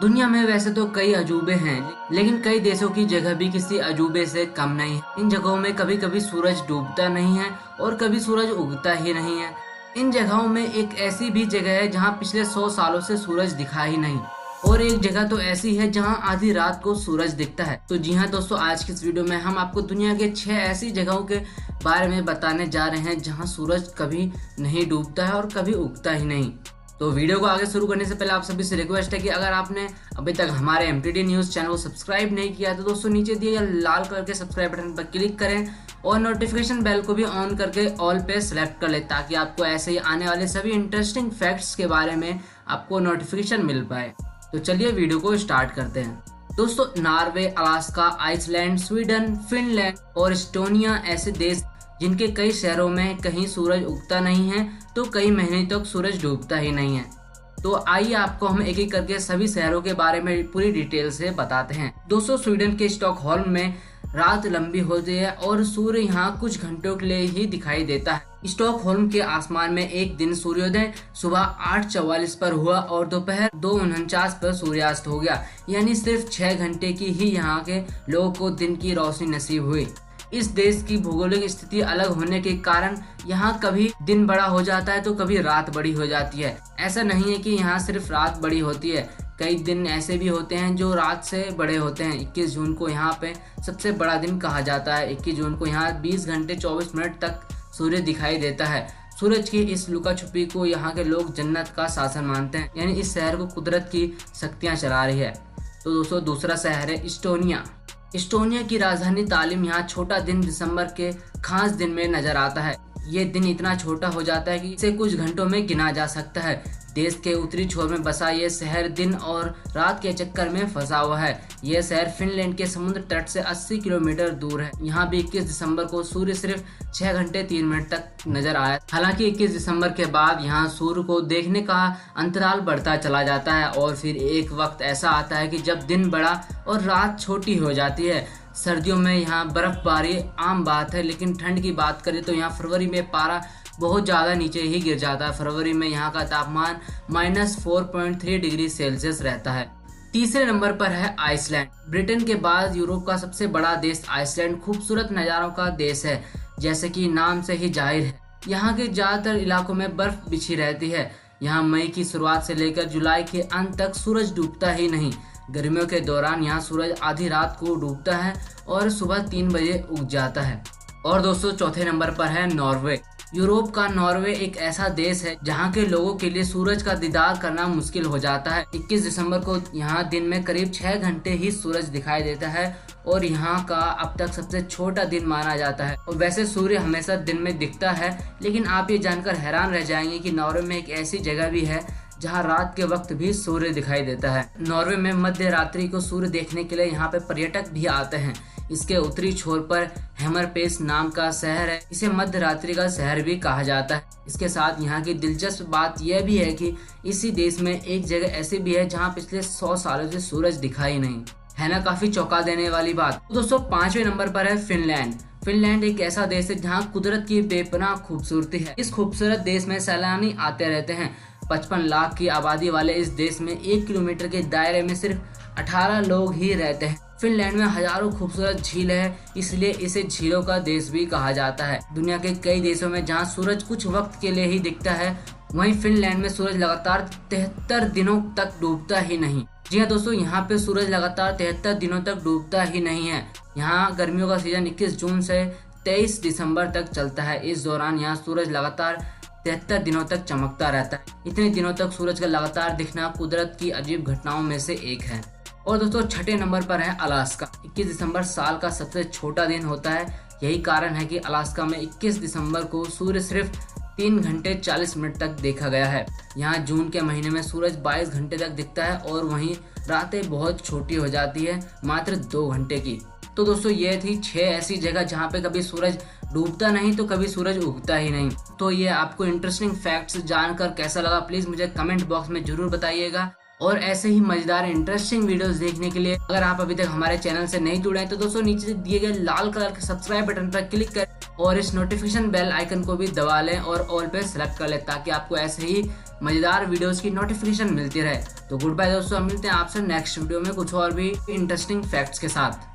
दुनिया में वैसे तो कई अजूबे हैं, लेकिन कई देशों की जगह भी किसी अजूबे से कम नहीं है। इन जगहों में कभी कभी सूरज डूबता नहीं है और कभी सूरज उगता ही नहीं है। इन जगहों में एक ऐसी भी जगह है जहां पिछले 100 सालों से सूरज दिखा ही नहीं, और एक जगह तो ऐसी है जहां आधी रात को सूरज दिखता है। तो जी हाँ दोस्तों, आज की इस वीडियो में हम आपको दुनिया के 6 ऐसी जगहों के बारे में बताने जा रहे हैं जहां सूरज कभी नहीं डूबता है और कभी उगता ही नहीं। तो वीडियो को आगे शुरू करने से पहले आप सभी से रिक्वेस्ट है कि अगर आपने अभी तक हमारे MTD न्यूज़ चैनल को सब्सक्राइब नहीं किया तो दोस्तों नीचे दिए गए लाल कलर के सब्सक्राइब बटन पर क्लिक करें और नोटिफिकेशन बेल को भी ऑन करके ऑल पे सेलेक्ट कर ले, ताकि आपको ऐसे ही आने वाले सभी इंटरेस्टिंग फैक्ट्स के बारे में आपको नोटिफिकेशन मिल पाए। तो चलिए वीडियो को स्टार्ट करते हैं। दोस्तों, Norway, Alaska, Iceland, Sweden, Finland और एस्टोनिया ऐसे देश जिनके कई शहरों में कहीं सूरज उगता नहीं है तो कई महीने तक सूरज डूबता ही नहीं है। तो आइए आपको हम एक एक करके सभी शहरों के बारे में पूरी डिटेल से बताते हैं। दोस्तों, स्वीडन के स्टॉकहोल्म में रात लंबी होती है और सूर्य यहाँ कुछ घंटों के लिए ही दिखाई देता है। स्टॉकहोल्म के आसमान में एक दिन सूर्योदय सुबह 8:44 पर हुआ और दोपहर 2:49 पर सूर्यास्त हो गया, यानी सिर्फ 6 घंटे की ही यहाँ के लोगों को दिन की रोशनी नसीब हुई। इस देश की भौगोलिक स्थिति अलग होने के कारण यहाँ कभी दिन बड़ा हो जाता है तो कभी रात बड़ी हो जाती है। ऐसा नहीं है कि यहाँ सिर्फ रात बड़ी होती है, कई दिन ऐसे भी होते हैं जो रात से बड़े होते हैं। 21 जून को यहाँ पे सबसे बड़ा दिन कहा जाता है। 21 जून को यहाँ 20 घंटे 24 मिनट तक सूर्य दिखाई देता है। सूरज की इस लुका छुपी को यहाँ के लोग जन्नत का शासन मानते हैं, यानी इस शहर को कुदरत की शक्तियाँ चला रही है। तो दोस्तों, दूसरा शहर है एस्टोनिया। एस्टोनिया की राजधानी तालिम। यहाँ छोटा दिन दिसंबर के खास दिन में नजर आता है। ये दिन इतना छोटा हो जाता है कि इसे कुछ घंटों में गिना जा सकता है। देश के उत्तरी छोर में बसा ये शहर दिन और रात के चक्कर में फंसा हुआ है। यह शहर फिनलैंड के समुद्र तट से 80 किलोमीटर दूर है। यहाँ भी 21 दिसंबर को सूर्य सिर्फ 6 घंटे 3 मिनट तक नजर आया। हालांकि 21 दिसंबर के बाद यहाँ सूर्य को देखने का अंतराल बढ़ता चला जाता है और फिर एक वक्त ऐसा आता है कि जब दिन बड़ा और रात छोटी हो जाती है। सर्दियों में यहाँ बर्फबारी आम बात है, लेकिन ठंड की बात करें तो यहाँ फरवरी में पारा बहुत ज़्यादा नीचे ही गिर जाता है। फरवरी में यहाँ का तापमान -4.3 डिग्री सेल्सियस रहता है। तीसरे नंबर पर है आइसलैंड। ब्रिटेन के बाद यूरोप का सबसे बड़ा देश आइसलैंड खूबसूरत नज़ारों का देश है, जैसे कि नाम से ही जाहिर है। यहाँ के ज़्यादातर इलाकों में बर्फ बिछी रहती है। यहाँ मई की शुरुआत से लेकर जुलाई के अंत तक सूरज डूबता ही नहीं। गर्मियों के दौरान यहाँ सूरज आधी रात को डूबता है और सुबह 3 बजे उग जाता है। और दोस्तों, चौथे नंबर पर है नॉर्वे। यूरोप का नॉर्वे एक ऐसा देश है जहाँ के लोगों के लिए सूरज का दीदार करना मुश्किल हो जाता है। 21 दिसंबर को यहाँ दिन में करीब 6 घंटे ही सूरज दिखाई देता है और यहाँ का अब तक सबसे छोटा दिन माना जाता है। और वैसे सूर्य हमेशा दिन में दिखता है, लेकिन आप ये जानकर हैरान रह जाएंगे कि नॉर्वे में एक ऐसी जगह भी है जहाँ रात के वक्त भी सूर्य दिखाई देता है। नॉर्वे में मध्य रात्रि को सूर्य देखने के लिए यहाँ पे पर्यटक भी आते हैं। इसके उत्तरी छोर पर हैमरपेस नाम का शहर है। इसे मध्य रात्रि का शहर भी कहा जाता है। इसके साथ यहाँ की दिलचस्प बात यह भी है कि इसी देश में एक जगह ऐसी भी है जहाँ पिछले 100 सालों से सूरज दिखाई नहीं है। ना काफी चौंका देने वाली बात। तो दोस्तों, 5वें नंबर पर है फिनलैंड। फिनलैंड एक ऐसा देश है जहाँ कुदरत की बेपनाह खूबसूरती है। इस खूबसूरत देश में सैलानी आते रहते हैं। 55 लाख की आबादी वाले इस देश में 1 किलोमीटर के दायरे में सिर्फ 18 लोग ही रहते हैं। फिनलैंड में हजारों खूबसूरत झील है, इसलिए इसे झीलों का देश भी कहा जाता है। दुनिया के कई देशों में जहां सूरज कुछ वक्त के लिए ही दिखता है, वहीं फिनलैंड में सूरज लगातार 73 दिनों तक डूबता ही नहीं। जी हाँ दोस्तों, यहाँ पे सूरज लगातार 73 दिनों तक डूबता ही नहीं है। यहाँ गर्मियों का सीजन 21 जून से 23 दिसंबर तक चलता है। इस दौरान यहाँ सूरज लगातार 73 दिनों तक चमकता रहता है। इतने दिनों तक सूरज का लगातार दिखना कुदरत की अजीब घटनाओं में से एक है। और दोस्तों, 6ठे नंबर पर है अलास्का। 21 दिसंबर साल का सबसे छोटा दिन होता है। यही कारण है कि अलास्का में 21 दिसंबर को सूर्य सिर्फ 3 घंटे 40 मिनट तक देखा गया है। यहाँ जून के महीने में सूरज 22 घंटे तक दिखता है और वहीं रातें बहुत छोटी हो जाती है, मात्र 2 घंटे की। तो दोस्तों, ये थी 6 ऐसी जगह जहाँ पे कभी सूरज डूबता नहीं तो कभी सूरज उगता ही नहीं। तो ये आपको इंटरेस्टिंग फैक्ट्स जानकर कैसा लगा, प्लीज मुझे कमेंट बॉक्स में जरूर बताइएगा। और ऐसे ही मजेदार इंटरेस्टिंग वीडियोस देखने के लिए अगर आप अभी तक हमारे चैनल से नहीं जुड़े हैं तो दोस्तों नीचे दिए गए लाल कलर के सब्सक्राइब बटन पर क्लिक करें और इस नोटिफिकेशन बेल आइकन को भी दबा लें और ऑल पे सेलेक्ट कर लें, ताकि आपको ऐसे ही मजेदार वीडियोस की नोटिफिकेशन मिलती रहे। तो गुड बाय दोस्तों, मिलते हैं आपसे नेक्स्ट वीडियो में कुछ और भी इंटरेस्टिंग फैक्ट्स के साथ।